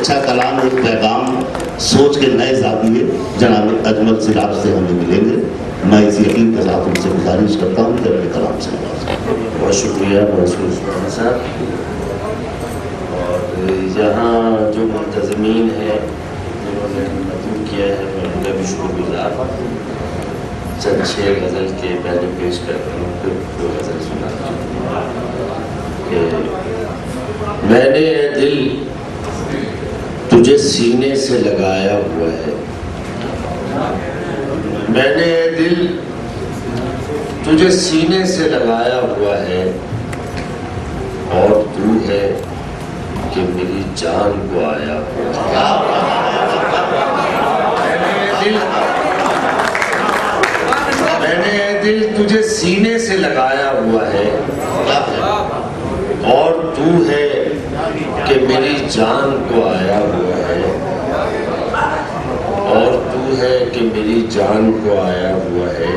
अच्छा कलाम, एक पैगाम सोच के नए ज़ाविये जनाब अजमल सिराज से हमें मिलेंगे। मैं इस यकीन के साथ उनसे गुजारिश करता हूँ कि अपने कलाम से बहुत शुक्रिया उस्मान साहब। और यहाँ जो मुंतज़मीन है जिन्होंने नज़म किया है, मैं उनका भी शुक्रगुज़ार। चंद शेर गज़ल के पहले पेश करता हूँ, फिर दो गज़ल सुनाता हूँ। मैंने दिल तुझे सीने से लगाया हुआ है, मैंने दिल तुझे सीने से लगाया हुआ है, और तू है कि मेरी जान को आया हुआ है। मैंने दिल तुझे सीने से लगाया हुआ है, और तू है कि मेरी जान को आया हुआ है, और तू है कि मेरी जान को आया हुआ है।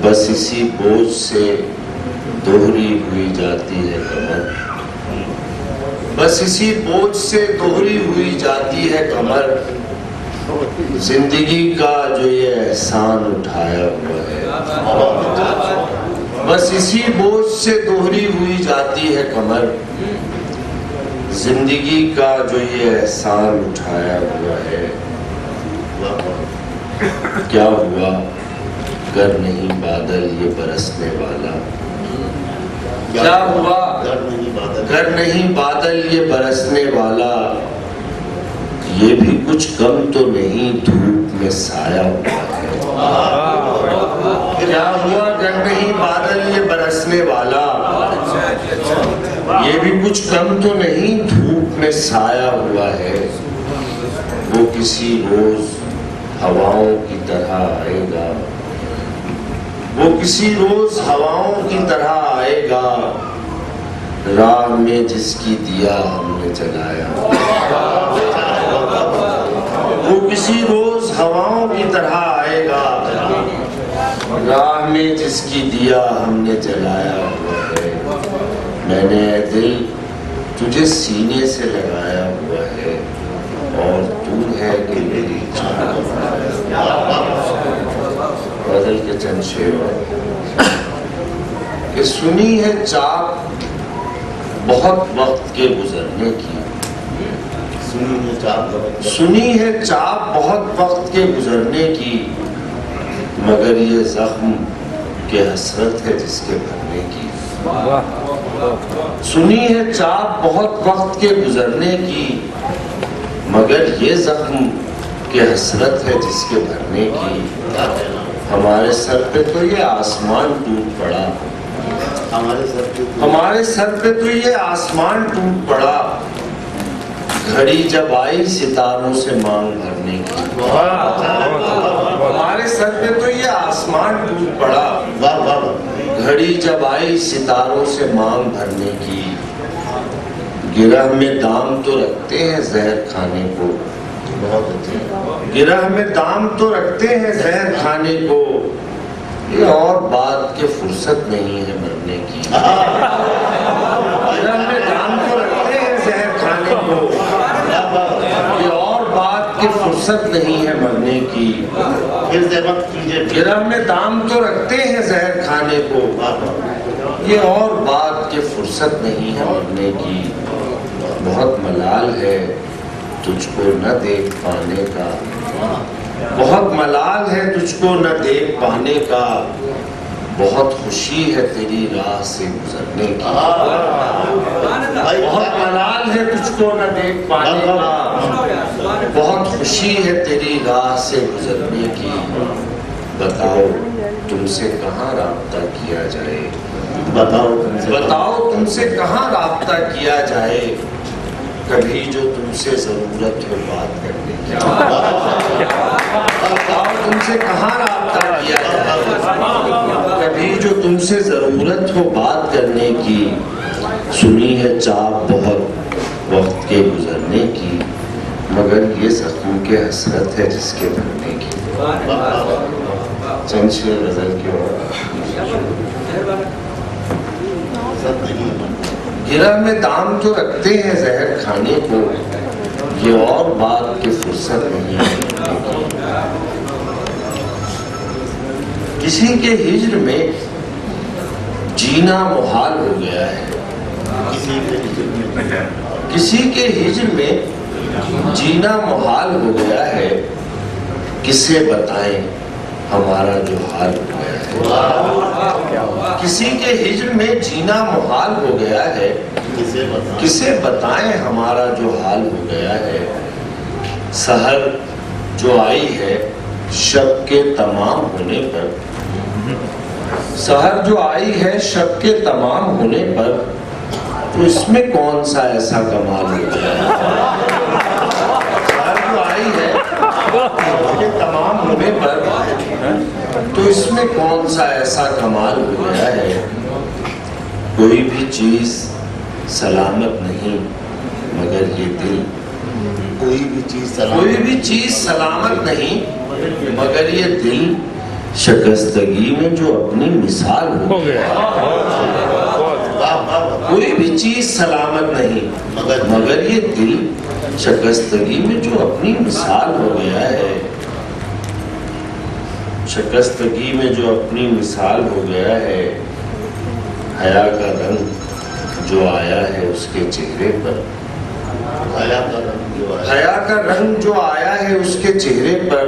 बस इसी बोझ से दोहरी हुई जाती है कमर, बस इसी बोझ से दोहरी हुई जाती है कमर। जिंदगी का जो ये एहसान उठाया हुआ है, बस इसी बोझ से दोहरी हुई जाती है कमर। जिंदगी का जो ये एहसान उठाया हुआ है। क्या हुआ गर नहीं बादल ये बरसने वाला, क्या हुआ गर नहीं बादल ये बरसने वाला। ये भी कुछ कम तो नहीं धूप में साया हुआ है। क्या हुआ गर नहीं बादल ये बरसने वाला, ये भी कुछ कम तो नहीं धूप में साया हुआ है। वो किसी रोज हवाओं की तरह आएगा, वो किसी रोज हवाओं की तरह आएगा। राह में जिसकी दिया हमने जलाया, वो किसी रोज हवाओं की तरह आएगा। राह में जिसकी दिया हमने जलाया हुआ है। मैंने दिल तुझे सीने से लगाया हुआ है, और तू है कि मेरी जान। गज़ल के चंद शेर कि सुनी है चाक बहुत वक्त के गुजरने की, सुनी है चाक बहुत वक्त के गुजरने की। मगर ये जख्म के हसरत है जिसके भरने की। सुनी है चाक बहुत वक्त के गुजरने की, मगर ये जख्म के हसरत है जिसके भरने की। हमारे सर पे तो ये आसमान टूट पड़ा, हमारे सर पे तो ये आसमान टूट पड़ा। घड़ी जब आई सितारों से मांग भरने की। हमारे सर पे तो ये आसमान टूट पड़ा। घड़ी जब आई सितारों से मांग भरने की। गिरह में दाम तो रखते हैं जहर खाने को, बहुत अच्छे। गिरह में दाम तो रखते हैं जहर खाने को। ये और बात के फुर्सत नहीं है मरने की। गिरह में दाम तो रखते हैं जहर खाने को। ये और बात की फुर्सत नहीं है मरने की। गिरह में दाम तो रखते हैं जहर खाने को। ये और बात की फुर्सत नहीं है मरने की। बहुत मलाल है तुझको न देख पाने का, बहुत मलाल है तुझको न देख पाने का। बहुत खुशी है तेरी राह से गुजरने की। बहुत मलाल है तुझको न देख पाने का। बहुत खुशी है तेरी राह से गुजरने की। बताओ तुमसे कहाँ राब्ता किया जाए, बताओ तुमसे कहाँ राब्ता किया जाए। कभी जो तुमसे जरूरत हो बात करने की। बताओ तुमसे कहाँ राब्ता किया जाए। कभी जो तुमसे जरूरत हो बात करने की। सुनी है चाप बहुत वक्त के गुजरने की, मगर ये जख्म के हसरत है जिसके भरने की। चंद शेर गज़ल के और गिरह में दाम तो रखते हैं जहर खाने को। ये और बात की फुर्सत नहीं है। किसी के हिज्र में जीना मुहाल हो गया है, किसी के हिज्र में जीना मुहाल हो गया है, किसे बताएं हमारा जो हाल हो गया है। किसी के हिज्र में जीना मुहाल हो गया है, किसे बताएं हमारा जो हाल हो गया है। सहर जो आई है शब के तमाम होने पर, सहर जो आई है शब के तमाम होने पर, तो इसमें कौन सा ऐसा कमाल हो गया है। सहर जो आई है शब के तमाम होने पर, तो इसमें कौन सा ऐसा कमाल हो गया है। कोई भी चीज सलामत नहीं मगर ये दिल, कोई भी चीज सलामत नहीं मगर ये दिल, शिकस्तगी में जो अपनी मिसाल हो गया। कोई भी चीज सलामत नहीं मगर ये दिल, शिकस्तगी में जो अपनी मिसाल हो गया है। शिकस्तगी में जो अपनी मिसाल हो गया है। हया का रंग जो आया है उसके चेहरे पर, हया का रंग जो आया है उसके चेहरे पर,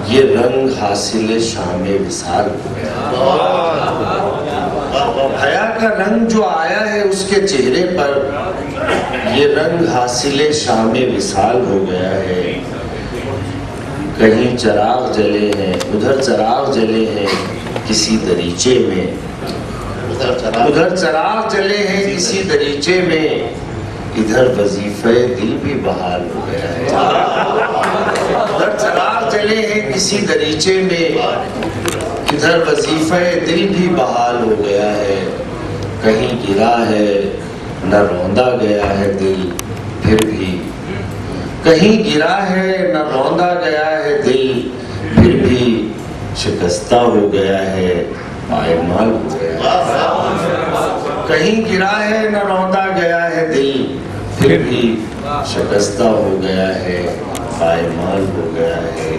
ये रंग हासिल शामे विसाल हो गया। हया का रंग जो आया है उसके चेहरे पर, ये रंग हासिल शामे विसाल हो गया है। कहीं चिराग जले हैं, उधर चिराग जले हैं किसी दरीचे में, उधर चिराग जले हैं किसी दरीचे में, इधर वजीफे दिल भी बहाल हो गया है। उधर चिराग जले हैं किसी दरीचे में, इधर वजीफे दिल भी बहाल हो गया है। कहीं गिरा है न रौंदा गया है दिल, फिर भी कहीं गिरा है न रौंदा गया है दिल, फिर भी शिकस्ता हो गया है, पायमाल हो गया है। कहीं गिरा है न रौंदा गया है दिल, फिर भी शिकस्ता हो गया है, पायमाल हो गया है।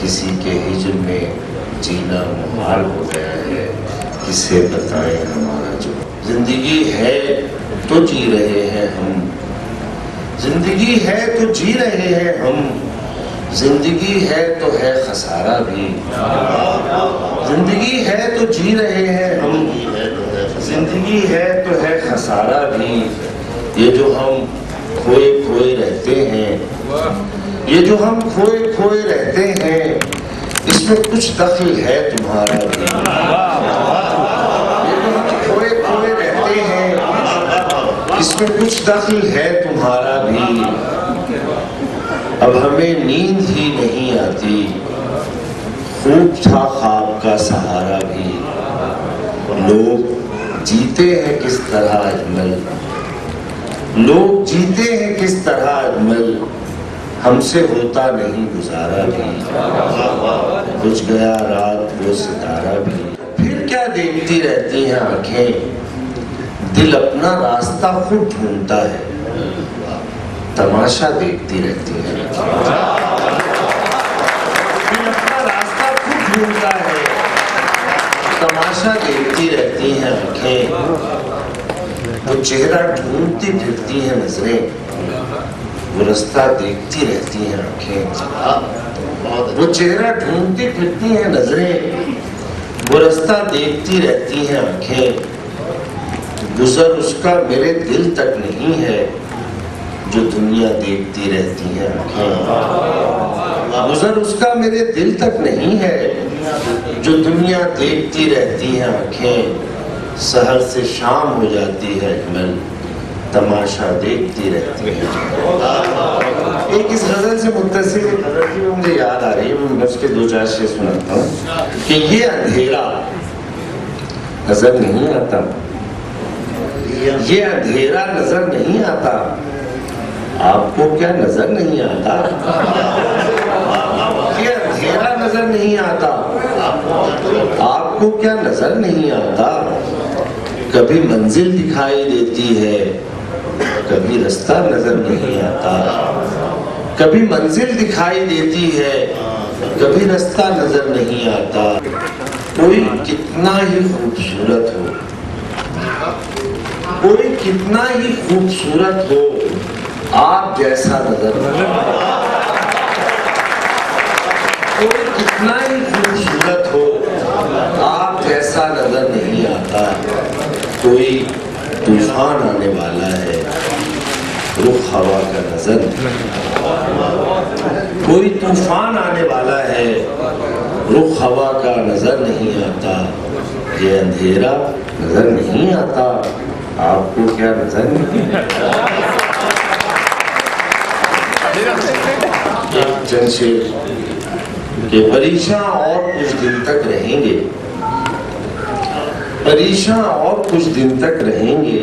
किसी के हिज्र में जीना मुहाल हो गया है, किसे बताएं हमारा जो। जिंदगी है तो जी रहे हैं हम, जिंदगी है तो जी रहे हैं हम, जिंदगी है तो है खसारा भी। जिंदगी है तो जी रहे हैं हम, जिंदगी है तो है खसारा भी। ये जो हम खोए खोए रहते हैं, ये जो हम खोए खोए रहते हैं, इसमें कुछ दखल है तुम्हारा भी। ये जो हम खोए खोए रहते हैं, इसमें कुछ दखल है तुम्हारा भी। अब हमें नींद ही नहीं आती, खूब था ख्वाब का सहारा भी। लोग जीते हैं किस तरह अजमल, लोग जीते हैं किस तरह अजमल, हमसे होता नहीं गुजारा भी। बुझ गया रात वो सितारा भी। फिर क्या देखती रहती हैं आंखें, दिल अपना रास्ता खुद ढूंढता है, तमाशा देखती रहती है। दिल अपना रास्ता खुद ढूंढता है, तमाशा देखती रहती हैं आंखें। वो चेहरा ढूंढती फिरती हैं नजरें, वो रास्ता देखती रहती हैं आंखें। वो चेहरा ढूंढती फिरती हैं नजरें, वो रास्ता देखती रहती हैं आंखें। गुजर उसका मेरे दिल तक नहीं है, जो दुनिया देखती रहती है आंखें। गुजर उसका मेरे दिल तक नहीं है, जो दुनिया देखती रहती है आंखें। सहर से शाम हो जाती है अजमल, तमाशा देखती रहती है। एक इस गजल से मुत्तसिल एक गजल की मुझे याद आ रही है, मैं उसके दो चार शेर सुनाता हूँ कि ये अंधेरा नजर नहीं आता, ये अंधेरा नजर नहीं आता, आपको क्या नजर नहीं आता। ये अंधेरा नजर नहीं आता, आपको क्या नजर नहीं आता। कभी मंजिल दिखाई देती है, कभी रास्ता नजर नहीं आता, कभी मंजिल दिखाई देती है, कभी रास्ता नजर नहीं आता। कोई कितना ही खूबसूरत हो, कोई कितना ही खूबसूरत हो, आप जैसा नजर नहीं आता। कोई कितना ही खूबसूरत हो, आप जैसा नजर नहीं आता। कोई तूफान आने वाला है, रुख हवा का नजर नहीं। कोई तूफान आने वाला है, रुख हवा का नजर नहीं आता। ये अंधेरा नजर नहीं आता, आपको क्या नजर नहीं आता? जमशेद के परेशान और कुछ दिन तक रहेंगे, परेशान और कुछ दिन तक रहेंगे,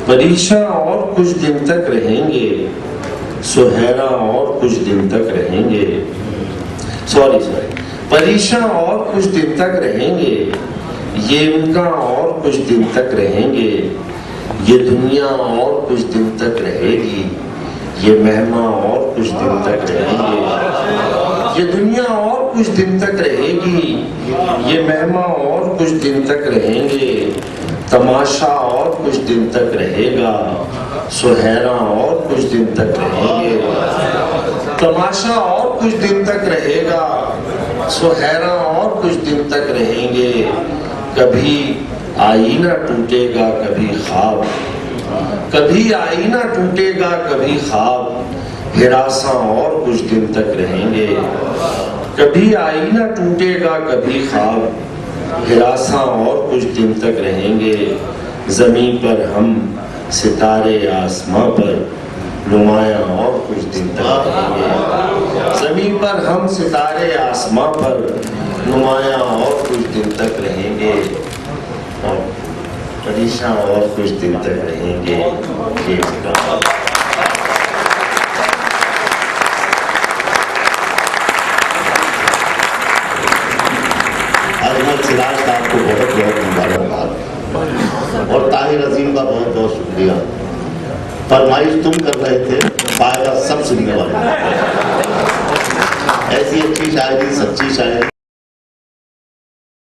परेशान और कुछ दिन तक रहेंगे, सुहेरा और कुछ दिन तक रहेंगे, सॉरी परेशान और कुछ दिन तक रहेंगे, ये उनका और कुछ दिन तक रहेंगे, ये दुनिया और कुछ दिन तक रहेगी, ये मेहमान और कुछ दिन तक रहेंगे, ये दुनिया और कुछ दिन तक रहेगी, ये मेहमान और कुछ दिन तक रहेंगे, तमाशा और कुछ दिन तक रहेगा, सुहेरा और कुछ दिन तक रहेंगे, तमाशा और कुछ दिन तक रहेगा, सुहेरा और कुछ दिन तक रहेंगे। कभी आईना टूटेगा कभी ख्वाब, कभी आईना टूटेगा कभी ख्वाब, हिरासा और कुछ दिन तक रहेंगे। कभी आईना टूटेगा कभी ख्वाब, हिरासा और कुछ दिन तक रहेंगे। ज़मीन पर हम सितारे आसमां पर नुमायां और कुछ दिन तक रहेंगे। ज़मीन पर हम सितारे आसमां पर नुमायां और कुछ दिन तक रहेंगे, और परेशान और कुछ दिन तक रहेंगे। अजमल सिराज साहब को बहुत बहुत मुबारकबाद और ताहिर अजीम का बहुत बहुत शुक्रिया। फरमाइश तुम कर रहे थे, फायदा सब सुनने वाले। ऐसी अच्छी शायरी, सच्ची शायरी